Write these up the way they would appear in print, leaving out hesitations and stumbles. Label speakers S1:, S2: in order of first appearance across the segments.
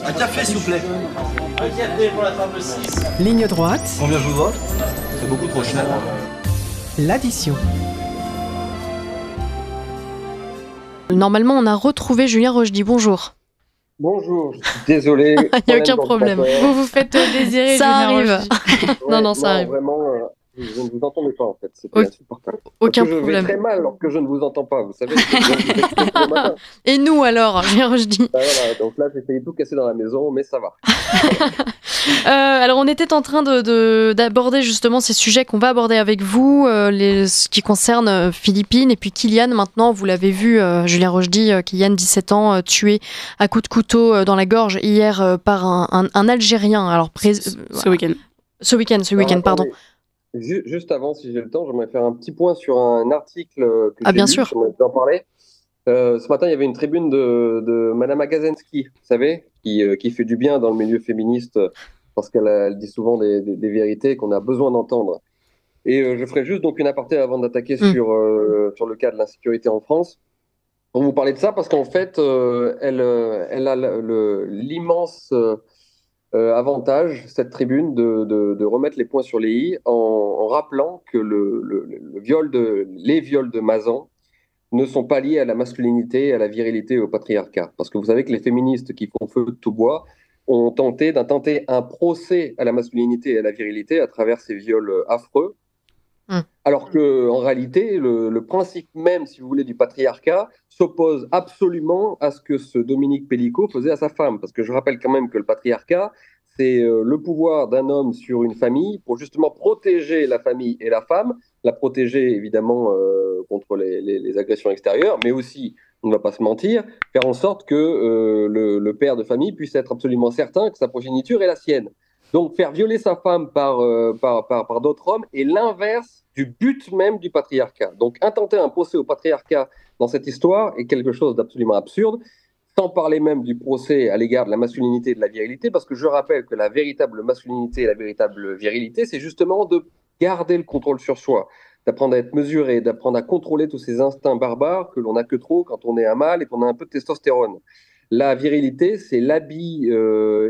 S1: Un café, s'il vous plaît.
S2: Un café pour la table 6.
S3: Ligne droite,
S1: Combien je vous dois? C'est beaucoup trop cher.
S3: l'addition.
S4: Normalement, on a retrouvé Julien Rochdy. Bonjour.
S5: Bonjour, je suis désolé.
S4: Il n'y a aucun problème.
S6: Vous vous faites désirer,
S4: Ça
S6: Julien
S4: arrive.
S6: Rochdy.
S4: Non, ça arrive.
S5: Vraiment, je ne vous entendais pas en fait. C'était
S4: Ok.
S5: insupportable.
S4: Aucun
S5: Parce que
S4: problème.
S5: Je vais très mal alors que je ne vous entends pas. Vous savez, le matin.
S4: Et nous alors, Julien Rochdy?
S5: Voilà, donc là, j'ai failli tout casser dans la maison, mais ça va.
S4: Alors, on était en train d'aborder justement ces sujets qu'on va aborder avec vous, ce qui concerne Philippines et puis Kylian. Maintenant, vous l'avez vu, Julien Rochdy, Kylian, 17 ans, tué à coups de couteau dans la gorge hier par un Algérien. Alors,
S6: Ce week-end.
S4: ce week-end, pardon.
S5: Attendez, juste avant, si j'ai le temps, j'aimerais faire un petit point sur un article que j'ai
S4: bien
S5: lu,
S4: sûr.
S5: j'aimerais en parler. Ce matin, il y avait une tribune de Madame Agazensky, vous savez, qui fait du bien dans le milieu féministe parce qu'elle dit souvent des vérités qu'on a besoin d'entendre. Et je ferai juste donc une aparté avant d'attaquer sur le cas de l'insécurité en France. Pour vous parler de ça, parce qu'en fait, elle a l'immense avantage, cette tribune, de remettre les points sur les i en rappelant que les viols de Mazan ne sont pas liés à la masculinité, à la virilité et au patriarcat. Parce que vous savez que les féministes qui font feu de tout bois ont tenté un procès à la masculinité et à la virilité à travers ces viols affreux. Alors qu'en réalité, le principe même, si vous voulez, du patriarcat s'oppose absolument à ce que ce Dominique Pellico faisait à sa femme. Parce que je rappelle quand même que le patriarcat, c'est le pouvoir d'un homme sur une famille pour justement protéger la famille et la femme, la protéger évidemment contre les agressions extérieures, mais aussi, on ne va pas se mentir, faire en sorte que le père de famille puisse être absolument certain que sa progéniture est la sienne. Donc faire violer sa femme par d'autres hommes est l'inverse du but même du patriarcat. Donc intenter un procès au patriarcat dans cette histoire est quelque chose d'absolument absurde, sans parler même du procès à l'égard de la masculinité et de la virilité, parce que je rappelle que la véritable masculinité et la véritable virilité, c'est justement de garder le contrôle sur soi, d'apprendre à être mesuré, d'apprendre à contrôler tous ces instincts barbares que l'on n'a que trop quand on est un mâle et qu'on a un peu de testostérone. La virilité, c'est l'habit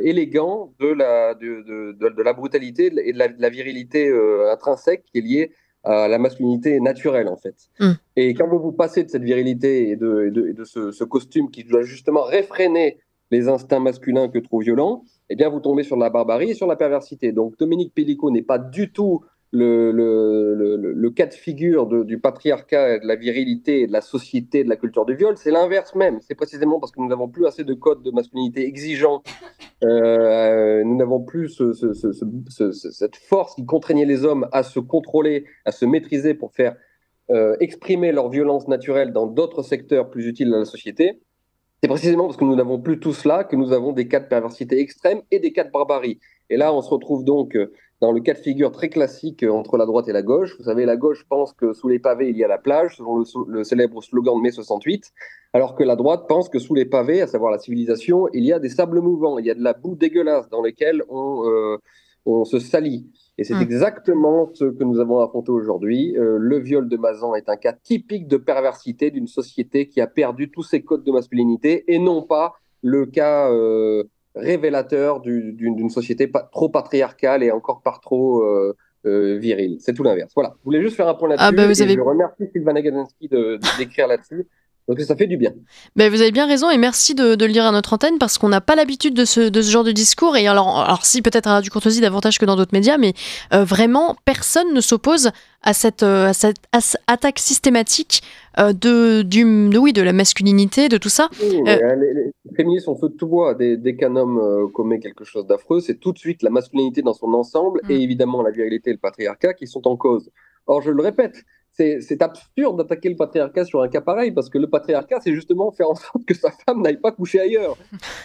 S5: élégant de la brutalité et de la virilité intrinsèque qui est liée à la masculinité naturelle, en fait. Et quand vous passez de cette virilité et de ce costume qui doit justement réfréner les instincts masculins que trop violents, eh bien, vous tombez sur la barbarie et sur la perversité. Donc, Dominique Pellico n'est pas du tout le cas de figure du patriarcat, de la virilité, de la société, de la culture du viol, c'est l'inverse même. C'est précisément parce que nous n'avons plus assez de codes de masculinité exigeants, nous n'avons plus cette force qui contraignait les hommes à se contrôler, à se maîtriser pour faire exprimer leur violence naturelle dans d'autres secteurs plus utiles à la société. C'est précisément parce que nous n'avons plus tout cela que nous avons des cas de perversité extrême et des cas de barbarie. Et là, on se retrouve donc dans le cas de figure très classique entre la droite et la gauche. Vous savez, la gauche pense que sous les pavés, il y a la plage, selon le célèbre slogan de mai 68, alors que la droite pense que sous les pavés, à savoir la civilisation, il y a des sables mouvants, il y a de la boue dégueulasse dans lesquelles on se salit. Et c'est exactement ce que nous avons affronté aujourd'hui. Le viol de Mazan est un cas typique de perversité d'une société qui a perdu tous ses codes de masculinité et non pas le cas révélateur d'une société trop patriarcale et encore par trop virile. C'est tout l'inverse. Voilà. Je voulais juste faire un point là-dessus. Je remercie Sylvana Gadensky d'écrire là-dessus. Donc ça fait du bien.
S4: Ben, vous avez bien raison et merci de le dire à notre antenne parce qu'on n'a pas l'habitude de ce genre de discours. Et alors si peut-être à Radio Courtoisie davantage que dans d'autres médias, mais vraiment personne ne s'oppose à cette attaque systématique de la masculinité, de tout ça.
S5: Oui, les féministes sont feu de tout bois. Dès qu'un homme commet quelque chose d'affreux, c'est tout de suite la masculinité dans son ensemble et évidemment la virilité et le patriarcat qui sont en cause. Or, je le répète, c'est absurde d'attaquer le patriarcat sur un cas pareil, parce que le patriarcat, c'est justement faire en sorte que sa femme n'aille pas coucher ailleurs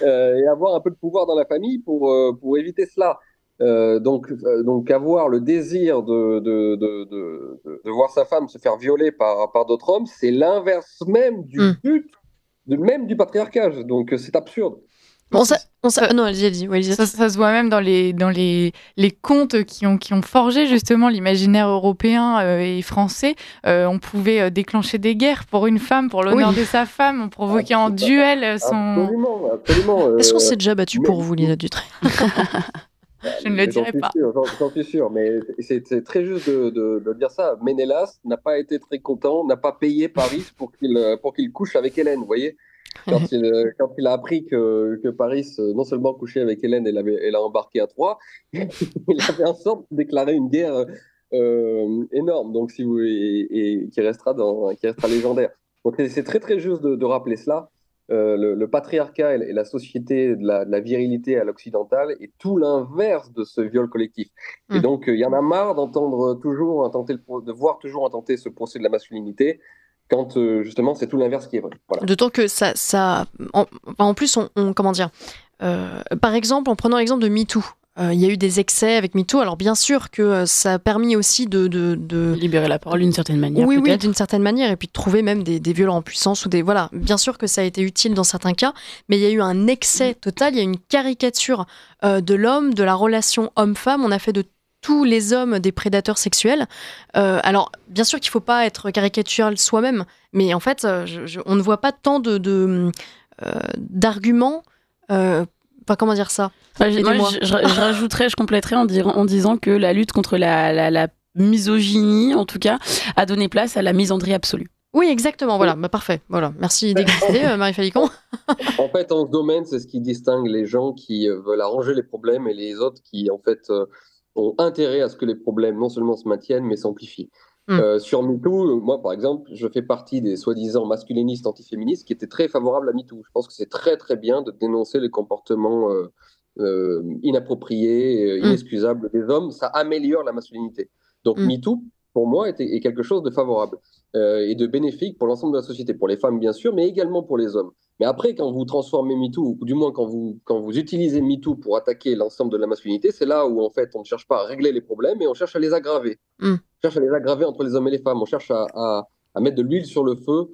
S5: et avoir un peu de pouvoir dans la famille pour éviter cela. Donc avoir le désir de voir sa femme se faire violer par d'autres hommes, c'est l'inverse même du but même du patriarcat. Donc c'est absurde.
S4: Non, allez-y. Ouais, Elisabeth.
S6: Ça se voit même dans les contes qui ont forgé justement l'imaginaire européen et français. On pouvait déclencher des guerres pour une femme, pour l'honneur de sa femme. On provoquait en duel son...
S5: Absolument.
S4: Est-ce qu'on s'est déjà battu pour vous, Lina Dutré?
S6: Je ne le dirai pas.
S5: J'en suis sûr, mais c'est très juste de dire ça. Ménélas n'a pas été très content, n'a pas payé Paris pour qu'il couche avec Hélène, vous voyez. Quand il a appris que Paris non seulement couchait avec Hélène et l'a embarqué à Troyes, il avait en sorte de déclarer une guerre énorme, donc et qui restera légendaire. Donc c'est très très juste de rappeler cela. Le patriarcat et la société de la virilité à l'occidentale est tout l'inverse de ce viol collectif. Et donc, il y en a marre de voir toujours intenter ce procès de la masculinité quand, justement, c'est tout l'inverse qui est vrai. Voilà.
S4: D'autant que en plus, comment dire, par exemple, en prenant l'exemple de MeToo, il y a eu des excès avec MeToo. Alors bien sûr que ça a permis aussi de
S6: libérer la parole d'une certaine manière.
S4: Oui, d'une certaine manière, et puis de trouver même des violents en puissance voilà. Bien sûr que ça a été utile dans certains cas, mais il y a eu un excès total. Il y a une caricature de l'homme, de la relation homme-femme. On a fait de tous les hommes des prédateurs sexuels. Alors bien sûr qu'il ne faut pas être caricatural soi-même, mais en fait, on ne voit pas tant d'arguments. Comment dire ça?
S6: Moi, je rajouterais, je compléterais en disant que la lutte contre la misogynie, en tout cas, a donné place à la misandrie absolue.
S4: Oui, exactement. Voilà, parfait. Voilà, merci d'exister, Marie Falicon.
S5: En fait, en ce domaine, c'est ce qui distingue les gens qui veulent arranger les problèmes et les autres qui, en fait, ont intérêt à ce que les problèmes non seulement se maintiennent, mais s'amplifient. Sur MeToo, moi, par exemple, je fais partie des soi-disant masculinistes antiféministes qui étaient très favorables à MeToo. Je pense que c'est très, très bien de dénoncer les comportements inappropriés, inexcusables des hommes. Ça améliore la masculinité. Donc, MeToo, pour moi, est quelque chose de favorable et de bénéfique pour l'ensemble de la société, pour les femmes, bien sûr, mais également pour les hommes. Mais après, quand vous transformez MeToo, ou du moins quand vous utilisez MeToo pour attaquer l'ensemble de la masculinité, c'est là où, en fait, on ne cherche pas à régler les problèmes, mais on cherche à les aggraver. On cherche à les aggraver entre les hommes et les femmes. On cherche à mettre de l'huile sur le feu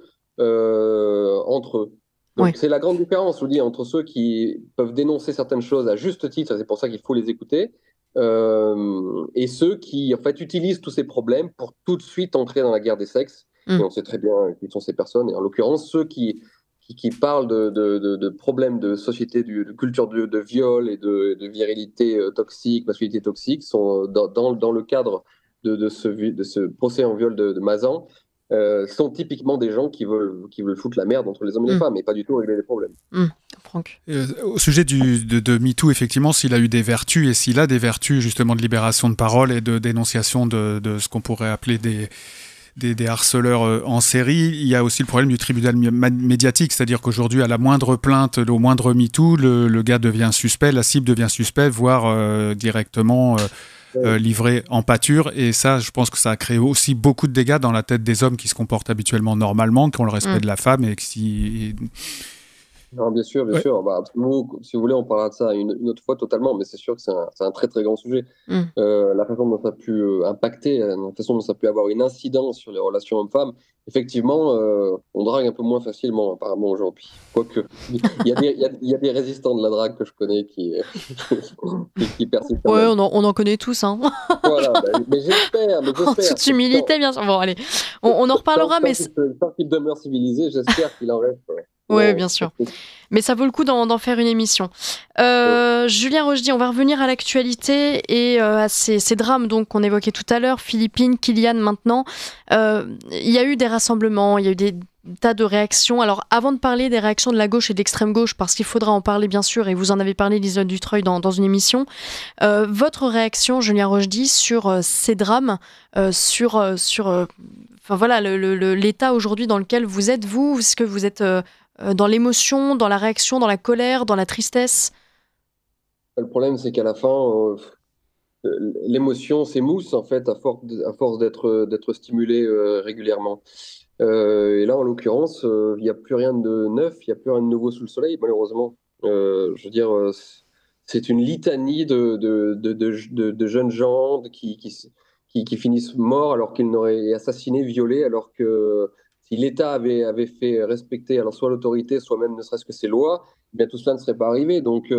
S5: entre eux. Donc, c'est la grande différence, je vous dis, entre ceux qui peuvent dénoncer certaines choses à juste titre, c'est pour ça qu'il faut les écouter, et ceux qui, en fait, utilisent tous ces problèmes pour tout de suite entrer dans la guerre des sexes. Et on sait très bien qui sont ces personnes. Et en l'occurrence, ceux qui parlent de problèmes de société, de culture de viol et de virilité toxique, masculinité toxique, sont dans le cadre de ce procès en viol de Mazan, sont typiquement des gens qui veulent foutre la merde entre les hommes et les femmes, et pas du tout régler les problèmes.
S4: Franck.
S7: Au sujet de MeToo, effectivement, s'il a eu des vertus, et s'il a des vertus justement de libération de parole et de dénonciation de ce qu'on pourrait appeler des harceleurs en série, il y a aussi le problème du tribunal médiatique, c'est-à-dire qu'aujourd'hui, à la moindre plainte, au moindre MeToo, le gars devient suspect, la cible devient suspect, voire directement livré en pâture. Et ça, je pense que ça a créé aussi beaucoup de dégâts dans la tête des hommes qui se comportent habituellement normalement, qui ont le respect de la femme et qui...
S5: Non, bien sûr, bien sûr. Bah, si vous voulez, on parlera de ça une autre fois totalement, mais c'est sûr que c'est un très très grand sujet. La façon dont ça a pu impacter, la façon dont ça a pu avoir une incidence sur les relations hommes-femmes, effectivement, on drague un peu moins facilement apparemment aujourd'hui. Quoique, il y a des résistants de la drague que je connais qui persistent.
S4: Ouais, on en connaît tous. Hein.
S5: Voilà, mais j'espère.
S4: En toute humilité, bien sûr. Bon, allez, on en reparlera, mais...
S5: Tant qu'il demeure civilisé, j'espère qu'il en reste.
S4: Oui, bien sûr. Mais ça vaut le coup d'en faire une émission. Julien Rochdy, on va revenir à l'actualité et à ces drames donc, qu'on évoquait tout à l'heure. Philippines, Kylian maintenant. Il y a eu des rassemblements, il y a eu des tas de réactions. Alors, avant de parler des réactions de la gauche et de l'extrême gauche, parce qu'il faudra en parler bien sûr, et vous en avez parlé, Liselotte Dutreuil, dans une émission, votre réaction, Julien Rochdy, sur ces drames, sur enfin, voilà, l'état aujourd'hui dans lequel vous êtes, vous, est-ce que vous êtes... dans l'émotion, dans la réaction, dans la colère, dans la tristesse?
S5: Le problème, c'est qu'à la fin, l'émotion s'émousse, en fait, à force d'être stimulée régulièrement. Et là, en l'occurrence, il n'y a plus rien de neuf, il n'y a plus rien de nouveau sous le soleil, malheureusement. Je veux dire, c'est une litanie de jeunes gens qui finissent morts alors qu'ils n'auraient assassinés, violés, alors que si l'État avait fait respecter alors soit l'autorité, soit même ne serait-ce que ses lois, eh bien tout cela ne serait pas arrivé. Donc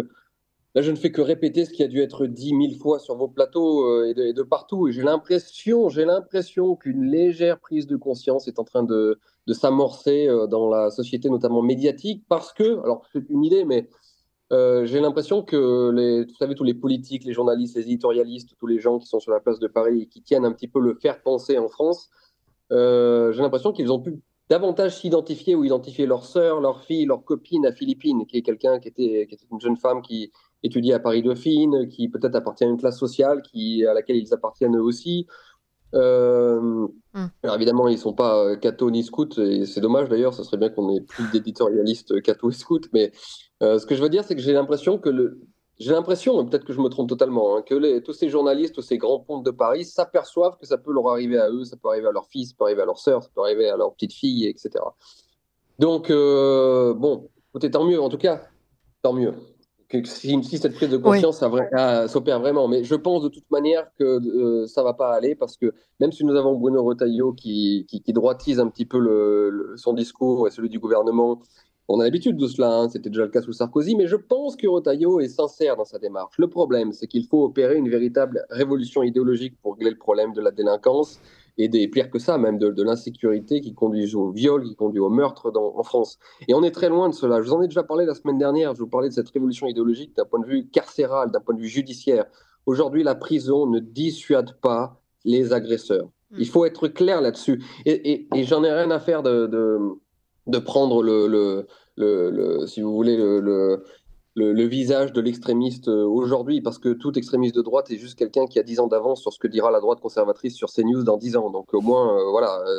S5: là, je ne fais que répéter ce qui a dû être dit 1000 fois sur vos plateaux et de partout. Et j'ai l'impression qu'une légère prise de conscience est en train de s'amorcer dans la société, notamment médiatique, parce que, alors c'est une idée, mais j'ai l'impression que vous savez, tous les politiques, les journalistes, les éditorialistes, tous les gens qui sont sur la place de Paris et qui tiennent un petit peu le faire-penser en France, j'ai l'impression qu'ils ont pu davantage s'identifier ou identifier leur sœur, leur fille, leur copine à Philippines, qui est quelqu'un qui était une jeune femme qui étudie à Paris-Dauphine, qui peut-être appartient à une classe sociale à laquelle ils appartiennent eux aussi. Alors évidemment, ils ne sont pas cathos ni scouts, et c'est dommage d'ailleurs, ce serait bien qu'on ait plus d'éditorialistes cathos et scouts, mais ce que je veux dire, c'est que j'ai l'impression, et peut-être que je me trompe totalement, hein, que tous ces journalistes, tous ces grands pontes de Paris s'aperçoivent que ça peut leur arriver à eux, ça peut arriver à leur fils, ça peut arriver à leur sœur, ça peut arriver à leur petite fille, etc. Donc, bon, écoutez, tant mieux, en tout cas, tant mieux. Si cette prise de conscience s'opère vraiment. Mais je pense de toute manière que ça ne va pas aller parce que même si nous avons Bruno Retailleau qui droitise un petit peu son discours et celui du gouvernement, on a l'habitude de cela, hein, c'était déjà le cas sous Sarkozy, mais je pense que Retailleau est sincère dans sa démarche. Le problème, c'est qu'il faut opérer une véritable révolution idéologique pour régler le problème de la délinquance et pire que ça, même de l'insécurité qui conduit au viol, qui conduit au meurtre en France. Et on est très loin de cela. Je vous en ai déjà parlé la semaine dernière, je vous parlais de cette révolution idéologique d'un point de vue carcéral, d'un point de vue judiciaire. Aujourd'hui, la prison ne dissuade pas les agresseurs. Il faut être clair là-dessus. Et j'en ai rien à faire de prendre si vous voulez, le visage de l'extrémiste aujourd'hui, parce que tout extrémiste de droite est juste quelqu'un qui a 10 ans d'avance sur ce que dira la droite conservatrice sur CNews dans 10 ans. Donc au moins,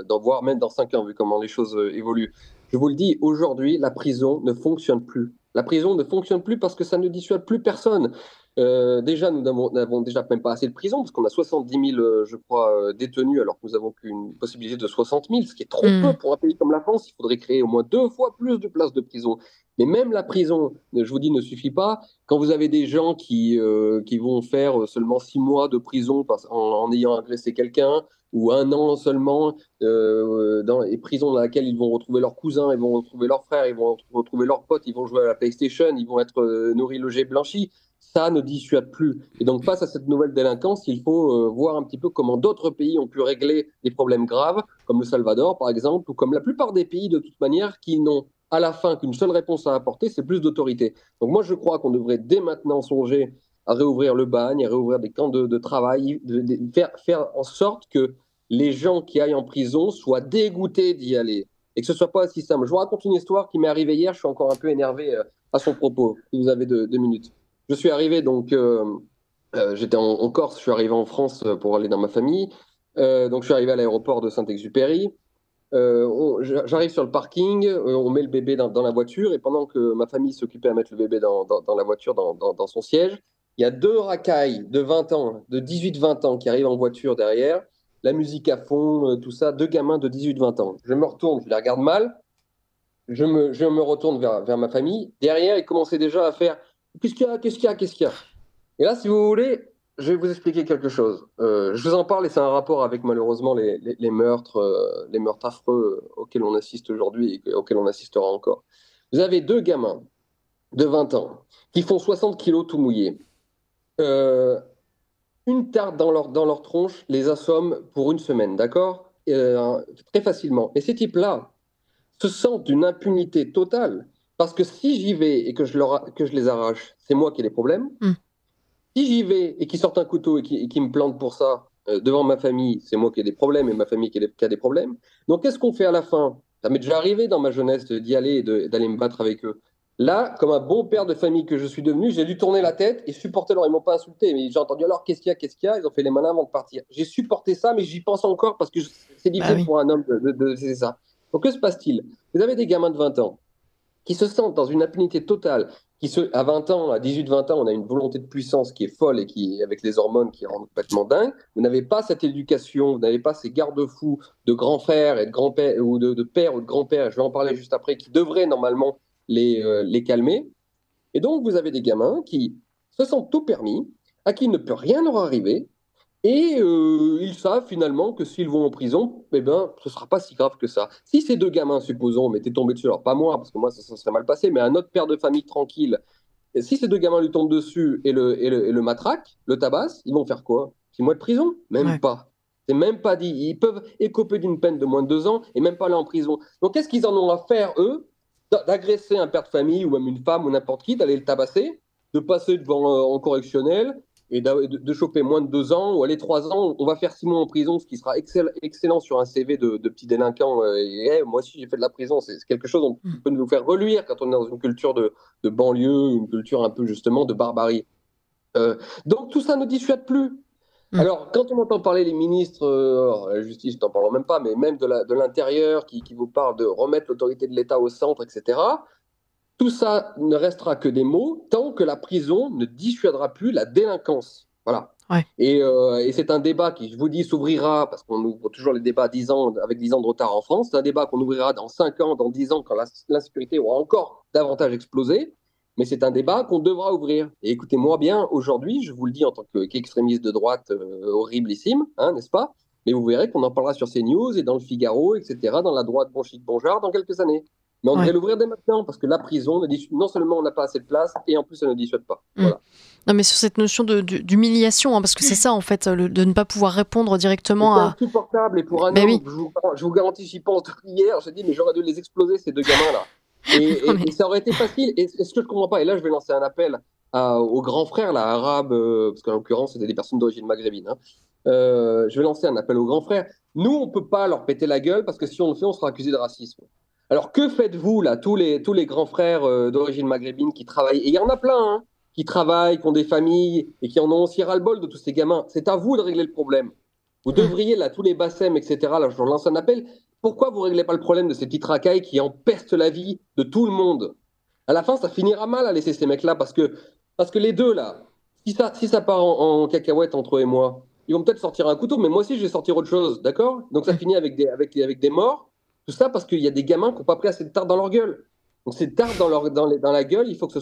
S5: voire même dans 5 ans, vu comment les choses évoluent. Je vous le dis, aujourd'hui, la prison ne fonctionne plus. La prison ne fonctionne plus parce que ça ne dissuade plus personne. Déjà, nous n'avons déjà même pas assez de prisons, parce qu'on a 70 000, je crois, détenus, alors que nous avons qu'une possibilité de 60 000, ce qui est trop peu pour un pays comme la France. Il faudrait créer au moins 2 fois plus de places de prison. Mais même la prison, je vous dis, ne suffit pas. Quand vous avez des gens qui vont faire seulement 6 mois de prison en ayant agressé quelqu'un, ou 1 an seulement, dans les prisons dans laquelle ils vont retrouver leurs cousins, ils vont retrouver leurs frères, ils vont retrouver leurs potes, ils vont jouer à la PlayStation, ils vont être nourris, logés, blanchis, ça ne dissuade plus. Et donc, face à cette nouvelle délinquance, il faut voir un petit peu comment d'autres pays ont pu régler des problèmes graves, comme le Salvador, par exemple, ou comme la plupart des pays, de toute manière, qui n'ont à la fin qu'une seule réponse à apporter, c'est plus d'autorité. Donc moi, je crois qu'on devrait dès maintenant songer à réouvrir le bagne, à réouvrir des camps de travail, faire en sorte que les gens qui aillent en prison soient dégoûtés d'y aller et que ce ne soit pas si simple. Je vous raconte une histoire qui m'est arrivée hier, je suis encore un peu énervé à son propos, si vous avez 2 minutes. Je suis arrivé, donc, j'étais en Corse, je suis arrivé en France pour aller dans ma famille, donc je suis arrivé à l'aéroport de Saint-Exupéry. J'arrive sur le parking, on met le bébé dans la voiture, et pendant que ma famille s'occupait à mettre le bébé dans la voiture, dans son siège, il y a 2 racailles de 20 ans, de 18-20 ans qui arrivent en voiture derrière, la musique à fond, tout ça, 2 gamins de 18-20 ans. Je me retourne, je les regarde mal, je me retourne vers ma famille. Derrière, ils commençaient déjà à faire « Qu'est-ce qu'il y a ?» Et là, si vous voulez, je vais vous expliquer quelque chose. Je vous en parle et c'est un rapport avec malheureusement les meurtres affreux auxquels on assiste aujourd'hui et auxquels on assistera encore. Vous avez 2 gamins de 20 ans qui font 60 kilos tout mouillés. Une tarte dans leur tronche les assomme pour 1 semaine, d'accord, très facilement. Et ces types-là se sentent d'une impunité totale parce que si j'y vais et que je les arrache, c'est moi qui ai les problèmes. Si j'y vais et qu'ils sortent un couteau et qu'ils me plantent pour ça devant ma famille, c'est moi qui ai des problèmes et ma famille qui a des problèmes. Donc qu'est-ce qu'on fait à la fin? Ça m'est déjà arrivé dans ma jeunesse d'y aller et d'aller me battre avec eux. Là, comme un bon père de famille que je suis devenu, j'ai dû tourner la tête et supporter. Alors, ils ne m'ont pas insulté, mais j'ai entendu alors qu'est-ce qu'il y a? Ils ont fait les malins avant de partir. J'ai supporté ça, mais j'y pense encore parce que c'est difficile pour un homme de c'est ça. Donc, que se passe-t-il? Vous avez des gamins de 20 ans qui se sentent dans une impunité totale, à 20 ans, à 18-20 ans, on a une volonté de puissance qui est folle et qui, avec les hormones, qui rend complètement dingue. Vous n'avez pas cette éducation, vous n'avez pas ces garde-fous de grands frères et de grands-pères, ou de pères ou de grands-pères, je vais en parler juste après, qui devraient normalement les calmer. Et donc, vous avez des gamins qui se sentent tout permis, à qui il ne peut rien leur arriver, Et ils savent finalement que s'ils vont en prison, eh ben, ce ne sera pas si grave que ça. Si ces deux gamins, supposons, m'étaient tombés dessus, alors pas moi, parce que moi, ça serait mal passé, mais un autre père de famille tranquille, et si ces deux gamins lui tombent dessus et le matraquent, le tabassent, ils vont faire quoi? 6 mois de prison? Même pas. C'est même pas dit. Ils peuvent écoper d'une peine de moins de 2 ans et même pas aller en prison. Donc qu'est-ce qu'ils en ont à faire, eux, d'agresser un père de famille ou même une femme ou n'importe qui, d'aller le tabasser, de passer devant en correctionnel et de choper moins de 2 ans ou aller 3 ans, on va faire 6 mois en prison, ce qui sera excellent sur un CV de petit délinquant. Moi aussi, j'ai fait de la prison. C'est quelque chose dont on peut nous faire reluire quand on est dans une culture de banlieue, une culture un peu justement de barbarie. Donc tout ça ne dissuade plus. Alors, quand on entend parler les ministres, la justice, n'en parlons même pas, mais même de l'intérieur qui vous parle de remettre l'autorité de l'État au centre, etc., tout ça ne restera que des mots tant que la prison ne dissuadera plus la délinquance. Voilà.
S4: Ouais.
S5: Et c'est un débat qui, je vous dis, s'ouvrira, parce qu'on ouvre toujours les débats avec 10 ans de retard en France. C'est un débat qu'on ouvrira dans 5 ans, dans 10 ans, quand l'insécurité aura encore davantage explosé. Mais c'est un débat qu'on devra ouvrir. Et écoutez-moi bien, aujourd'hui, je vous le dis en tant qu'extrémiste de droite horriblissime, n'est-ce pas? Mais vous verrez qu'on en parlera sur CNews et dans le Figaro, etc., dans la droite bon chic, bon genre, dans quelques années. Mais on devrait l'ouvrir dès maintenant, parce que la prison, non seulement on n'a pas assez de place, et en plus, ça ne dissuade pas. Voilà.
S4: Non, mais sur cette notion d'humiliation, parce que c'est ça, en fait, de ne pas pouvoir répondre directement à...
S5: C'est insupportable, et pour un homme, je vous garantis, j'y pense hier, je dis, mais j'aurais dû les exploser, ces deux gamins-là. Et ça aurait été facile. Et ce que je ne comprends pas, et là, je vais lancer un appel aux grands frères, là, arabes, parce qu'en l'occurrence, c'était des personnes d'origine maghrébine. Je vais lancer un appel aux grands frères. Nous, on ne peut pas leur péter la gueule, parce que si on le fait, on sera accusé de racisme. Alors, que faites-vous, là, tous les grands frères d'origine maghrébine qui travaillent? Et il y en a plein, qui travaillent, qui ont des familles, et qui en ont aussi ras-le-bol de tous ces gamins. C'est à vous de régler le problème. Vous devriez, là, tous les bassem, etc., là, je lance un appel. Pourquoi vous ne réglez pas le problème de ces petites racailles qui empestent la vie de tout le monde? À la fin, ça finira mal à laisser ces mecs-là, parce que les deux, là, si ça part en cacahuète entre eux et moi, ils vont peut-être sortir un couteau, mais moi aussi, je vais sortir autre chose, d'accord? Donc ça finit avec des morts, tout ça parce qu'il y a des gamins qui n'ont pas pris assez de tarte dans leur gueule. Donc cette tarte dans la gueule, il faut qu'elle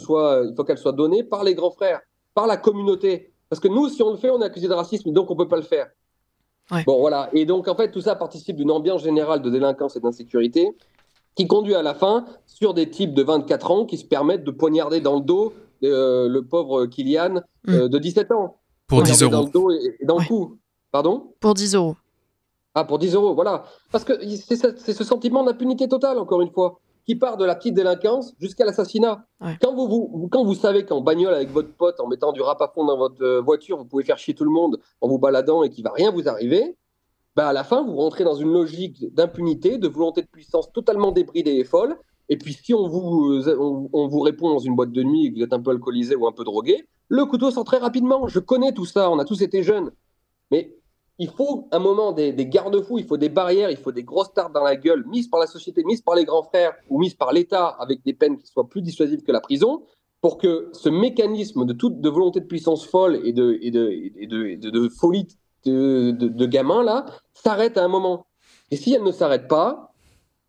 S5: soit donnée par les grands frères, par la communauté. Parce que nous, si on le fait, on est accusé de racisme, donc on ne peut pas le faire.
S4: Ouais.
S5: Bon, voilà. Et donc, en fait, tout ça participe d'une ambiance générale de délinquance et d'insécurité qui conduit à la fin sur des types de 24 ans qui se permettent de poignarder dans le dos le pauvre Kylian de 17 ans.
S7: Pour 10 euros.
S5: Dans le dos et dans le cou. Pardon?
S4: Pour 10 euros.
S5: Ah, pour 10 euros, voilà. Parce que c'est ce sentiment d'impunité totale, encore une fois, qui part de la petite délinquance jusqu'à l'assassinat.
S4: Ouais.
S5: Quand vous savez qu'en bagnole avec votre pote, en mettant du rap à fond dans votre voiture, vous pouvez faire chier tout le monde en vous baladant et qu'il ne va rien vous arriver, bah à la fin, vous rentrez dans une logique d'impunité, de volonté de puissance totalement débridée et folle. Et puis, si on vous répond dans une boîte de nuit et que vous êtes un peu alcoolisé ou un peu drogué, le couteau sort très rapidement. Je connais tout ça, on a tous été jeunes. Mais il faut un moment des garde-fous, il faut des barrières, il faut des grosses tartes dans la gueule, mises par la société, mises par les grands frères ou mises par l'État avec des peines qui soient plus dissuasives que la prison, pour que ce mécanisme de volonté de puissance folle et de folie de gamins là s'arrête à un moment. Et si elle ne s'arrête pas,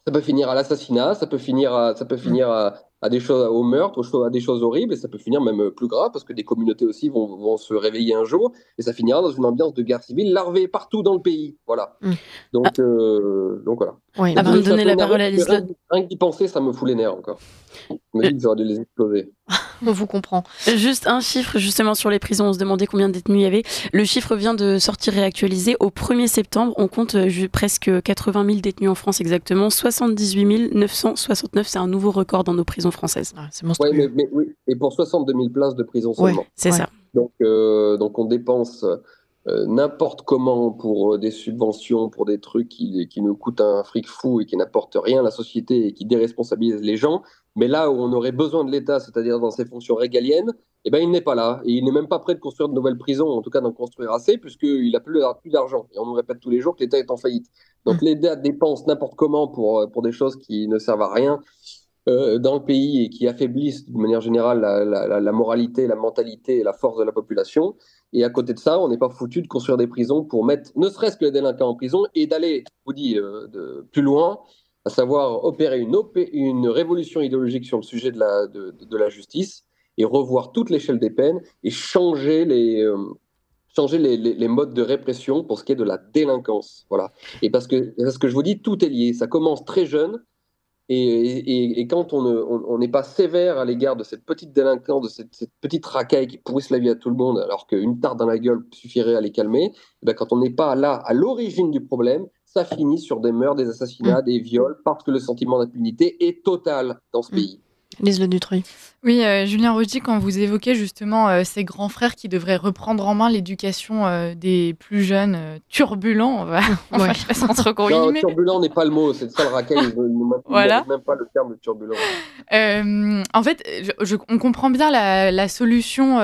S5: ça peut finir à l'assassinat, ça peut finir à des choses, au meurtre, à des choses horribles, et ça peut finir même plus grave parce que des communautés aussi vont se réveiller un jour et ça finira dans une ambiance de guerre civile larvée partout dans le pays. Voilà. Donc voilà.
S4: Oui.
S8: Avant de donner la parole à Liselotte.
S5: Rien que d'y penser, ça me fout les nerfs encore. Je me dis que j'aurais dû les exploser.
S4: On vous comprend.
S8: Juste un chiffre justement sur les prisons, on se demandait combien de détenus il y avait. Le chiffre vient de sortir réactualisé. Au 1er septembre, on compte presque 80 000 détenus en France exactement, 78 969, c'est un nouveau record dans nos prisons françaises.
S4: Ah, c'est monstrueux.
S5: Ouais, oui. Et pour 62 000 places de prison seulement.
S8: C'est ça.
S5: Donc on dépense n'importe comment pour des subventions, pour des trucs qui nous coûtent un fric fou et qui n'apportent rien à la société et qui déresponsabilisent les gens. Mais là où on aurait besoin de l'État, c'est-à-dire dans ses fonctions régaliennes, eh ben, il n'est pas là. Et il n'est même pas prêt de construire de nouvelles prisons, en tout cas d'en construire assez, puisqu'il n'a plus d'argent. Et on nous répète tous les jours que l'État est en faillite. Donc l'État dépense n'importe comment pour des choses qui ne servent à rien dans le pays et qui affaiblissent d'une manière générale la moralité, la mentalité et la force de la population. Et à côté de ça, on n'est pas foutu de construire des prisons pour mettre ne serait-ce que les délinquants en prison et d'aller, je vous dis, plus loin, à savoir opérer une révolution idéologique sur le sujet de la justice et revoir toute l'échelle des peines et changer changer les modes de répression pour ce qui est de la délinquance. Voilà. Et parce que je vous dis, tout est lié. Ça commence très jeune. Et quand on n'est pas sévère à l'égard de cette petite délinquance, de cette petite racaille qui pourrisse la vie à tout le monde, alors qu'une tarte dans la gueule suffirait à les calmer, eh ben, quand on n'est pas là à l'origine du problème, ça finit sur des meurtres, des assassinats, des viols, parce que le sentiment d'impunité est total dans ce pays.
S4: Lise Le Dutruy.
S6: Oui, Julien Rochdy, quand vous évoquez justement ces grands frères qui devraient reprendre en main l'éducation des plus jeunes turbulents, on va faire entre gros
S5: Non,
S6: guillemets.
S5: turbulent n'est pas le mot, c'est ça le racaille, ils
S6: Voilà.
S5: n'ont même pas le terme de turbulent.
S6: En fait, on comprend bien la solution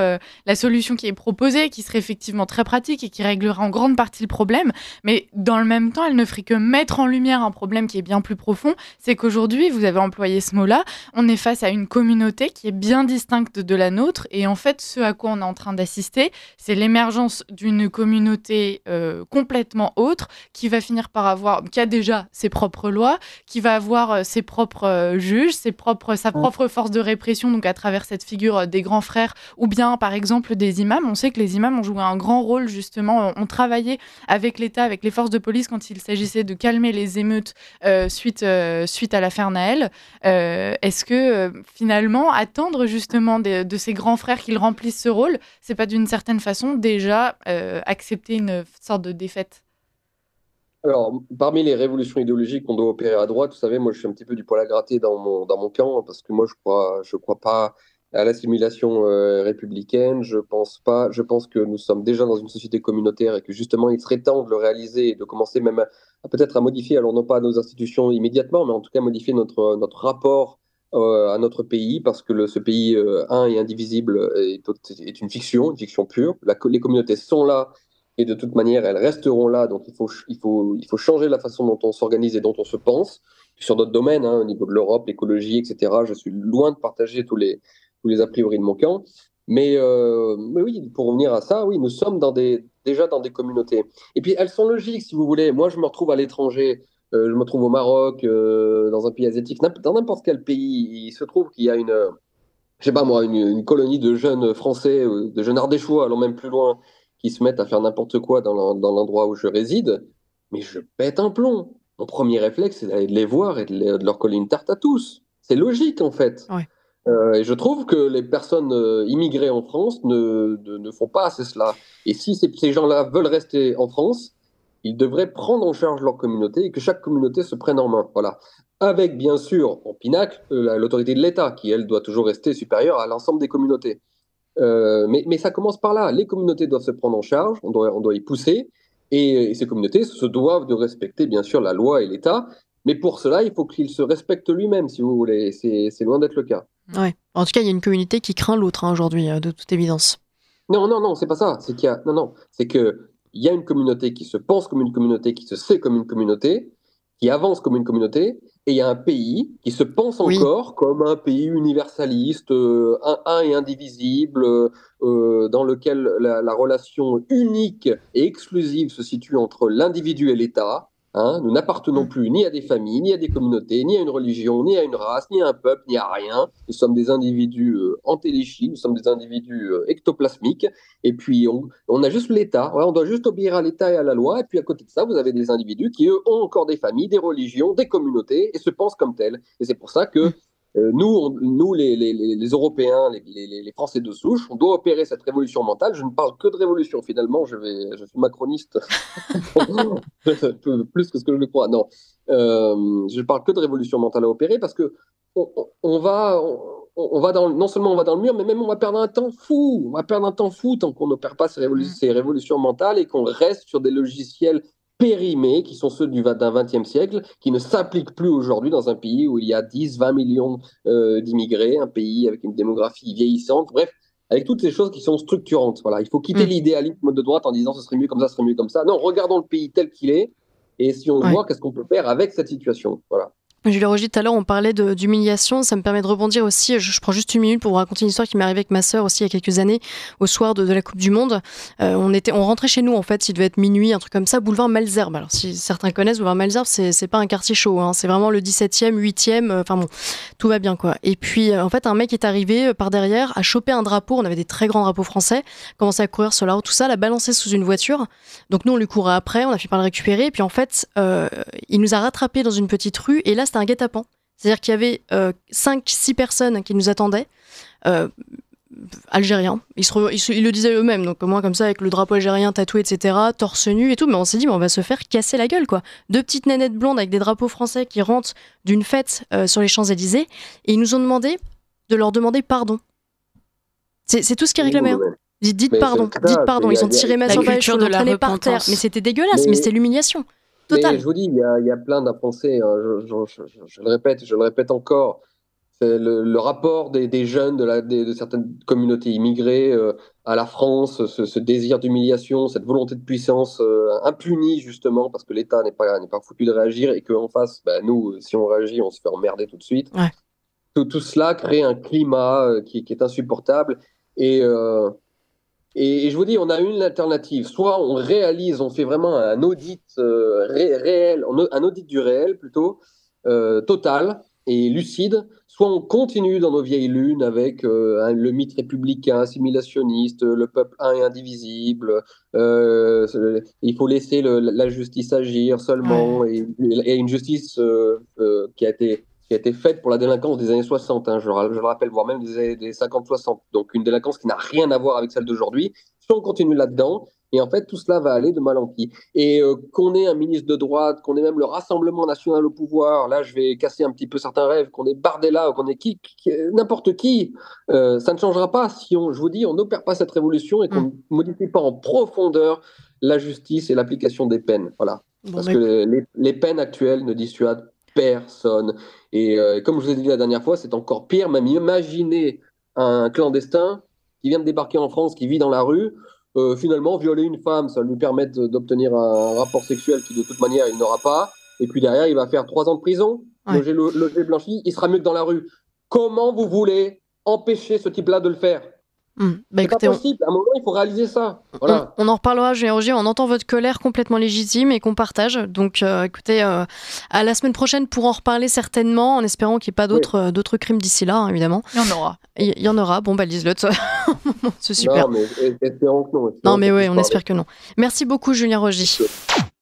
S6: qui est proposée, qui serait effectivement très pratique et qui réglerait en grande partie le problème, mais dans le même temps, elle ne ferait que mettre en lumière un problème qui est bien plus profond, c'est qu'aujourd'hui, vous avez employé ce mot-là, on est face à une communauté qui est bien distincte de la nôtre, et en fait, ce à quoi on est en train d'assister, c'est l'émergence d'une communauté complètement autre, qui va finir par qui a déjà ses propres lois, qui va avoir ses propres juges, sa propre force de répression, donc à travers cette figure des grands frères, ou bien par exemple des imams. On sait que les imams ont joué un grand rôle, justement, ont travaillé avec l'État, avec les forces de police quand il s'agissait de calmer les émeutes suite à l'affaire Naël. Est-ce que finalement, attendre justement de ces grands frères qu'ils remplissent ce rôle, c'est pas d'une certaine façon déjà accepter une sorte de défaite?
S5: Alors, parmi les révolutions idéologiques qu'on doit opérer à droite, vous savez, moi je suis un petit peu du poil à gratter dans mon camp, parce que moi je crois pas à l'assimilation républicaine, je pense que nous sommes déjà dans une société communautaire et que justement il serait temps de le réaliser et de commencer même peut-être à modifier, alors non pas nos institutions immédiatement, mais en tout cas modifier notre rapport à notre pays, parce que ce pays un et indivisible est une fiction pure. Les communautés sont là. Et de toute manière, elles resteront là. Donc, il faut changer la façon dont on s'organise et dont on se pense. Sur d'autres domaines, au niveau de l'Europe, l'écologie, etc., je suis loin de partager tous les a priori de mon camp. Mais oui, pour revenir à ça, oui, nous sommes déjà dans des communautés. Et puis, elles sont logiques, si vous voulez. Moi, je me retrouve à l'étranger. Je me trouve au Maroc, dans un pays asiatique, dans n'importe quel pays. Il se trouve qu'il y a je sais pas moi, une colonie de jeunes Français, de jeunes Ardéchois, allant même plus loin, qui se mettent à faire n'importe quoi dans l'endroit où je réside, mais je pète un plomb. Mon premier réflexe, c'est d'aller les voir et de leur coller une tarte à tous. C'est logique, en fait.
S4: Ouais.
S5: Et je trouve que les personnes immigrées en France ne font pas assez cela. Et si ces gens-là veulent rester en France, ils devraient prendre en charge leur communauté et que chaque communauté se prenne en main. Voilà. Avec, bien sûr, en pinacle, l'autorité de l'État, qui, elle, doit toujours rester supérieure à l'ensemble des communautés. Mais ça commence par là. Les communautés doivent se prendre en charge, on doit y pousser, et ces communautés se doivent de respecter, bien sûr, la loi et l'État. Mais pour cela, il faut qu'il se respecte lui-même, si vous voulez. C'est loin d'être le cas.
S4: Ouais. En tout cas, il y a une communauté qui craint l'autre aujourd'hui, de toute évidence.
S5: Non, c'est pas ça. C'est qu'il y a une communauté qui se pense comme une communauté, qui se sait comme une communauté, qui avance comme une communauté, et il y a un pays qui se pense encore comme un pays universaliste, un et indivisible, dans lequel la relation unique et exclusive se situe entre l'individu et l'État. Nous n'appartenons plus ni à des familles, ni à des communautés, ni à une religion, ni à une race, ni à un peuple, ni à rien. Nous sommes des individus entéléchies, nous sommes des individus ectoplasmiques, et puis on a juste l'État, on doit juste obéir à l'État et à la loi, et puis à côté de ça, vous avez des individus qui, eux, ont encore des familles, des religions, des communautés, et se pensent comme tels. Et c'est pour ça que nous, les Européens, les Français de souche, on doit opérer cette révolution mentale. Je ne parle que de révolution, finalement, je suis macroniste, plus que ce que je le crois. Non, je ne parle que de révolution mentale à opérer, parce que non seulement on va dans le mur, mais même on va perdre un temps fou. On va perdre un temps fou tant qu'on n'opère pas ces révolutions mentales et qu'on reste sur des logiciels périmés, qui sont ceux d'un XXe siècle, qui ne s'appliquent plus aujourd'hui dans un pays où il y a 10-20 millions d'immigrés, un pays avec une démographie vieillissante, bref, avec toutes ces choses qui sont structurantes. Voilà, il faut quitter l'idéalisme de droite en disant ce serait mieux comme ça, ce serait mieux comme ça. Non, regardons le pays tel qu'il est, et si on voit qu'est-ce qu'on peut faire avec cette situation. Voilà.
S4: Julien Rogy, tout à l'heure, on parlait d'humiliation. Ça me permet de rebondir aussi. Je prends juste une minute pour vous raconter une histoire qui m'est arrivée avec ma sœur aussi il y a quelques années, au soir de la Coupe du Monde. On rentrait chez nous, en fait, il devait être minuit, un truc comme ça, boulevard Malesherbes. Alors, si certains connaissent, boulevard Malesherbes, c'est pas un quartier chaud, hein. C'est vraiment le 17e, 8e. Enfin bon, tout va bien, quoi. Et puis, en fait, un mec est arrivé par derrière, a chopé un drapeau. On avait des très grands drapeaux français, commencé à courir sur la route, tout ça, l'a balancé sous une voiture. Donc, nous, on lui courait après, on a fini par le récupérer. Et puis, en fait, il nous a rattrapés dans une petite rue. Et là, c'était un guet-apens. C'est-à-dire qu'il y avait 5-6 personnes qui nous attendaient, algériens. Ils le disaient eux-mêmes, donc au moins comme ça, avec le drapeau algérien tatoué, etc., torse nu et tout. Mais on s'est dit, on va se faire casser la gueule, quoi. 2 petites nénettes blondes avec des drapeaux français qui rentrent d'une fête sur les Champs-Élysées. Et ils nous ont demandé de leur demander pardon. C'est tout ce qu'ils réclamaient. Hein. Dites pardon. Ils ont tiré ma sauvages, ils l'ont traîné par terre. Mais c'était dégueulasse, mais c'était l'humiliation. Total.
S5: Mais je vous dis, il y a plein d'impensés. Hein. Je le répète encore. C'est le rapport des jeunes de certaines communautés immigrées à la France, ce désir d'humiliation, cette volonté de puissance impunie justement parce que l'État n'est pas foutu de réagir et qu'en face, nous, si on réagit, on se fait emmerder tout de suite.
S4: Ouais.
S5: Tout cela crée un climat qui est insupportable et je vous dis, on a une alternative. Soit on fait vraiment un audit réel, un audit du réel plutôt, total et lucide. Soit on continue dans nos vieilles lunes avec le mythe républicain, assimilationniste, le peuple un et indivisible. Il faut laisser la justice agir seulement et une justice qui a été faite pour la délinquance des années 60, hein, je le rappelle, voire même des 50-60. Donc une délinquance qui n'a rien à voir avec celle d'aujourd'hui. Si on continue là-dedans, et en fait, tout cela va aller de mal en pis. Et qu'on ait un ministre de droite, qu'on ait même le Rassemblement national au pouvoir, là je vais casser un petit peu certains rêves, qu'on ait Bardella, qu'on ait n'importe qui, ça ne changera pas si je vous dis, on n'opère pas cette révolution et qu'on ne modifie pas en profondeur la justice et l'application des peines. Voilà. Parce que les peines actuelles ne dissuadent personne. Et comme je vous ai dit la dernière fois, c'est encore pire. Même imaginez un clandestin qui vient de débarquer en France, qui vit dans la rue, finalement violer une femme, ça lui permet d'obtenir un rapport sexuel qui de toute manière il n'aura pas. Et puis derrière, il va faire 3 ans de prison, logé blanchi, il sera mieux que dans la rue. Comment vous voulez empêcher ce type-là de le faire ? C'est pas possible. À un moment, il faut réaliser ça. Voilà.
S4: On en reparlera, Julien Rogy. On entend votre colère complètement légitime et qu'on partage. Donc, écoutez, à la semaine prochaine pour en reparler certainement, en espérant qu'il n'y ait pas d'autres crimes d'ici là, hein, évidemment.
S6: Il y en aura.
S4: Il y en aura. Bon, Liselotte, c'est super.
S5: Non, mais espérons que non.
S4: Non, mais oui, on espère que non. Merci beaucoup, Julien Rogy.